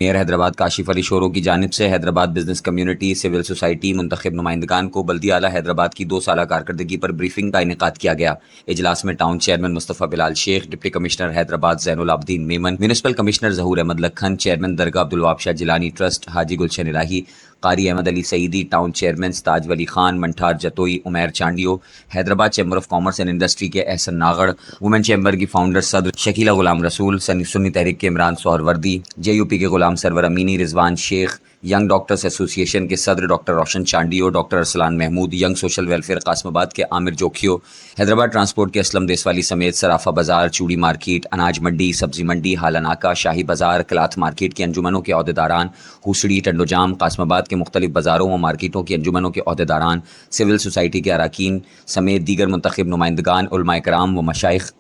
Mayor Hyderabad Kashif علی شورو کی جانب سے Hyderabad business community, civil society, منتخب نمائندگان کو بلدیہ اعلیٰ حیدرآباد کی 2 سالہ کارکردگی پر بریفنگ کا انعقاد کیا گیا۔ اجلاس میں town chairman Mustafa Bilal Sheikh, deputy commissioner Hyderabad Zain ul Abidin Memon, municipal commissioner Zahoor Ahmed Lakhan, chairman Dargah Abdul Wahab Shah Jilani trust Haji Gulshan Elahi, Qari Ahmed Ali Saeedi, town chairman Taj Wali Khan, Manthar Jatoi, Umair Chandio, Hyderabad chamber of commerce and industry کے احسن ناگڑ، وومن چیمبر کی فاؤنڈر صدر شکیلہ غلام رسول، سنی تحریک کے عمران سہروردی، جے یو پی کے غلام سرور امینی، رضوان شیخ، ینگ ڈاکٹرز ایسوسی ایشن کے صدر doctor Roshan Chandio, doctor Arsalan Mahmood, young social welfare Qasimabad کے عامر جوکھیو، حیدرآباد ٹرانسپورٹ کے اسلم دیسوالی سمیت صرافہ بازار، چوڑی مارکیٹ، اناج منڈی، سبزی منڈی، حالہ ناکہ، شاہی بازار، کلاتھ مارکیٹ کی انجمنوں کے عہدیداران، ہوسڑی، ٹنڈو جام، قاسم آباد کے مختلف بازاروں و مارکیٹوں کی انجمنوں کے عہدیداران، سول سوسائٹی کے اراکین سمیت دیگر منتخب نمائندگان، علماء کرام و مشائخ،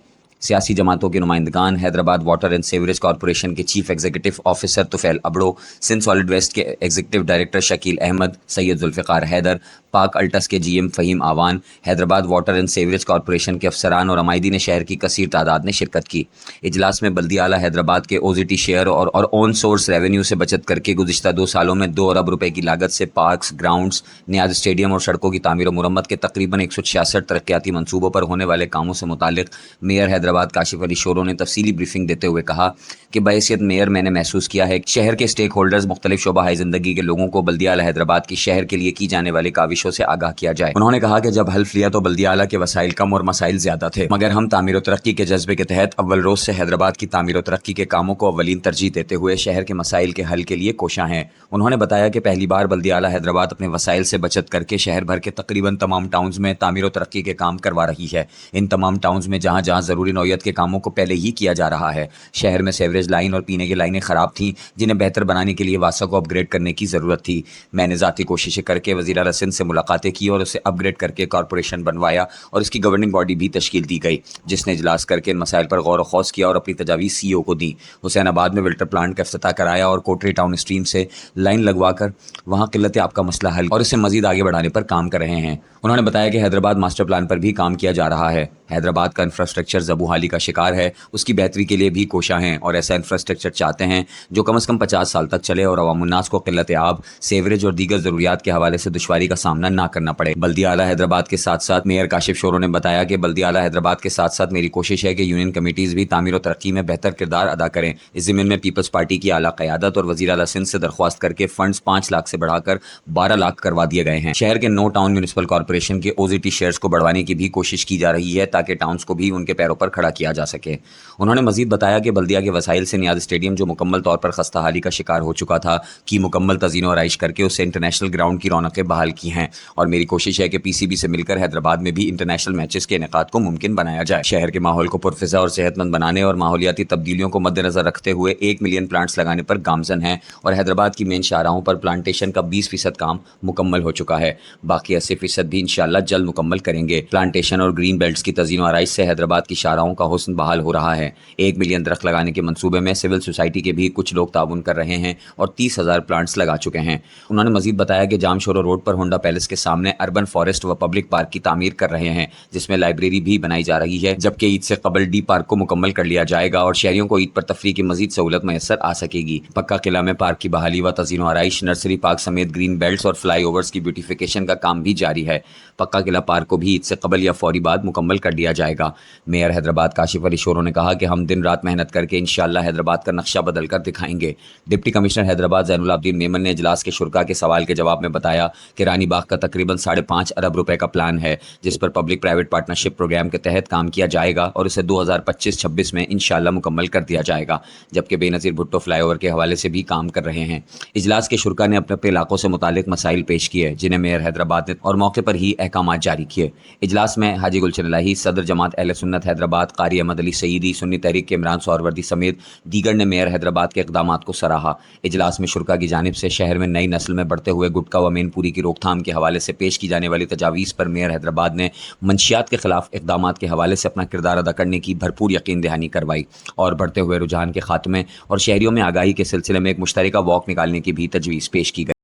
سیاسی جماعتوں کے نمائندگان، Hyderabad water and sewerage corporation کے chief executive officer Tufail Abro, Sindh solid waste کے ایگزیکٹو ڈائریکٹر شکیل احمد، سید ذوالفقار حیدر، پاک الٹس کے G M Faheem Awan, Hyderabad water and sewerage corporation کے افسران اور عمائدین شہر کی کثیر تعداد نے شرکت کی۔ اجلاس میں بلدیہ اعلیٰ حیدرآباد کے او زی ٹی شیئر اور آن سورس ریونیو سے بچت کر کے گزشتہ 2 سالوں میں 2 ارب روپے کی لاگت سے پارکس، گراؤنڈز، نیاز اسٹیڈیم اور سڑکوں کی تعمیر و مرمت کے تقریباً 166 ترقیاتی منصوبوں پر ہونے والے کاموں سے متعلق میئر حیدرآباد کاشف علی شورو نے تفصیلی بریفنگ دیتے ہوئے کہا کہ بحیثیت میئر میں نے محسوس کیا ہے کہ شہر کے اسٹیک ہولڈرز، مختلف شعبہ زندگی کے لوگوں کو بلدیہ اعلیٰ حیدرآباد کی شہر کے لیے کی جانے والی کاوشوں سے آگاہ کیا جائے۔ انہوں نے کہا کہ جب حلف لیا تو بلدیہ اعلیٰ کے وسائل کم اور مسائل زیادہ تھے، مگر ہم تعمیر و ترقی کے جذبے کے تحت اول روز سے حیدرآباد کی تعمیر و ترقی کے کاموں کو اولین ترجیح دیتے ہوئے شہر کے مسائل کے حل کے لیے کوشاں ہیں۔ انہوں نے بتایا کہ پہلی بار بلدیہ اعلیٰ حیدرآباد اپنے وسائل سے بچت کر کے شہر بھر کے تقریباً تمام ٹاؤنز میں تعمیر و ترقی کے کام کروا رہی ہے۔ ان تمام ٹاؤنز میں جہاں جہاں ضروری نوعیت کے کاموں کو پہلے ہی کیا جا رہا ہے۔ شہر میں سیوریج لائن اور پینے کی لائنیں خراب تھیں جنہیں بہتر بنانے کے لیے واسا کو اپ گریڈ کرنے کی ضرورت تھی۔ میں نے ذاتی کوششیں کر کے وزیر اعلیٰ سندھ سے ملاقاتیں کی اور اسے اپ گریڈ کر کے کارپوریشن بنوایا اور اس کی گورننگ باڈی بھی تشکیل دی گئی، جس نے اجلاس کر کے ان مسائل پر غور و خوض کیا اور اپنی تجاویز سی او کو دیں۔ حسین آباد میں ویلٹر پلانٹ کا افتتاح کرایا اور کوٹری ٹاؤن اسٹریم سے لائن لگوا کر وہاں قلت آب کا مسئلہ حل اور اسے مزید آگے بڑھانے پر کام کر رہے ہیں۔ انہوں نے بتایا کہ حیدرآباد ماسٹر پلان پر بھی کام کیا جا رہا ہے۔ حیدرآباد کا انفراسٹرکچر زبوحالی کا شکار ہے، اس کی بہتری کے لیے بھی کوشاں ہیں اور ایسا انفراسٹرکچر چاہتے ہیں جو کم از کم 50 سال تک چلے اور عوام الناس کو قلت آب، سیوریج اور دیگر ضروریات کے حوالے سے دشواری کا سامنا نہ کرنا پڑے۔ بلدیہ اعلیٰ حیدرآباد کے ساتھ ساتھ میئر کاشف شورو نے بتایا کہ بلدیہ اعلیٰ حیدرآباد کے ساتھ ساتھ میری کوشش ہے کہ یونین کمیٹیز بھی تعمیر و ترقی میں بہتر کردار ادا کریں۔ اس ضمن میں پیپلز پارٹی کی اعلیٰ قیادت اور وزیر اعلیٰ سندھ سے درخواست کر کے فنڈز 5 لاکھ سے بڑھا کر 12 لاکھ کروا دیے گئے ہیں۔ شہر کے 9 ٹاؤن میونسپل کارپوریشن کے او زی ٹی شیئرز کو بڑھوانے کی بھی کوشش کی جا رہی ہے تاکہ ٹاؤنز کو بھی ان کے پیروں پر کھڑا کیا جا سکے۔ انہوں نے مزید بتایا کہ بلدیہ کے وسائل سے نیاز اسٹیڈیم جو مکمل طور پر خستہ حالی کا شکار ہو چکا تھا کی مکمل تزئین و آرائش کر کے اسے انٹرنیشنل گراؤنڈ کی رونقیں بحال کی ہیں اور میری کوشش ہے کہ پی سی بی سے مل کر حیدرآباد میں بھی انٹرنیشنل میچز کے انعقاد کو ممکن بنایا جائے۔ شہر کے ماحول کو پرفضا اور صحت مند بنانے اور ماحولیاتی تبدیلیوں کو مد نظر رکھتے ہوئے 1 ملین پلانٹس لگانے پر گامزن ہیں اور حیدرآباد کی مین شاہراہوں پر پلانٹیشن کا 20% کام مکمل ہو چکا ہے۔ باقی 80% بھی انشاءاللہ جلد مکمل کریں گے۔ پلانٹیشن اور گرین بیلٹس کی تزئین و آرائش سے حیدرآباد کی شاہراہوں کا حسن بحال ہو رہا ہے۔ 1 ملین درخت لگانے کے منصوبے میں سول سوسائٹی کے بھی کچھ لوگ تعاون کر رہے ہیں اور 30,000 پلانٹس لگا چکے ہیں۔ انہوں نے مزید بتایا کہ جام شورو روڈ پر ہونڈا پیلس کے سامنے اربن فارسٹ و پبلک پارک کی تعمیر کر رہے ہیں جس میں لائبریری بھی بنائی جا رہی ہے، جبکہ عید سے قبل ڈی پارک کو مکمل کر لیا جائے گا اور شہریوں کو عید پر تفریح کی مزید سہولت میسر آ سکے گی۔ پکا قلعہ میں پارک کی بحالی و تزئین و آرائش، نرسری پارک سمیت گرین بیلٹس اور فلائی اوورز کی بیوٹیفیکیشن کا کام بھی جاری ہے۔ پکا قلعہ پارک کو بھی عید سے قبل یا فوری بعد مکمل کر لیا جائے گا۔ میئر حیدرآباد کاشف علی شورو نے کہا کہ ہم دن رات محنت کر کے انشاءاللہ حیدرآباد کا نقشہ بدل کر دکھائیں گے۔ ڈپٹی کمشنر حیدرآباد زین العابدین میمن نے اجلاس کے شرکاء کے سوال کے جواب میں بتایا کہ رانی باغ کا تقریباً 5.5 ارب روپے کا پلان ہے جس پر پبلک پرائیویٹ پارٹنرشپ پروگرام کے تحت کام کیا جائے گا اور اسے 2025-26 میں انشاءاللہ مکمل کر دیا جائے گا، جبکہ بے نظیر بھٹو فلائی اوور کے حوالے سے بھی کام کر رہے ہیں۔ اجلاس کے شرکاء نے اپنے اپنے علاقوں سے متعلق مسائل پیش کیے جنہیں میئر حیدرآباد نے اور موقع پر ہی احکامات جاری کیے۔ اجلاس میں حاجی گلشن الہی، صدر جماعت اہل سنت حیدرآباد قاری احمد علی سعیدی، سنی تحریک کے عمران سہروردی سمیت دیگر نے میئر حیدرآباد کے اقدامات کو سراہا۔ اجلاس میں شرکاء کی جانب سے شہر میں نئی نسل میں بڑھتے ہوئے گٹکا و مین پوری کی روک تھام کے حوالے سے پیش کی جانے والی تجاویز پر میئر حیدرآباد نے منشیات کے خلاف اقدامات کے حوالے سے اپنا کردار ادا کرنے کی بھرپور یقین دہانی کروائی اور بڑھتے ہوئے رجحان کے خاتمے اور شہریوں میں آگاہی کے سلسلے میں ایک مشترکہ واک نکالنے کی بھی تجویز پیش کی گئی۔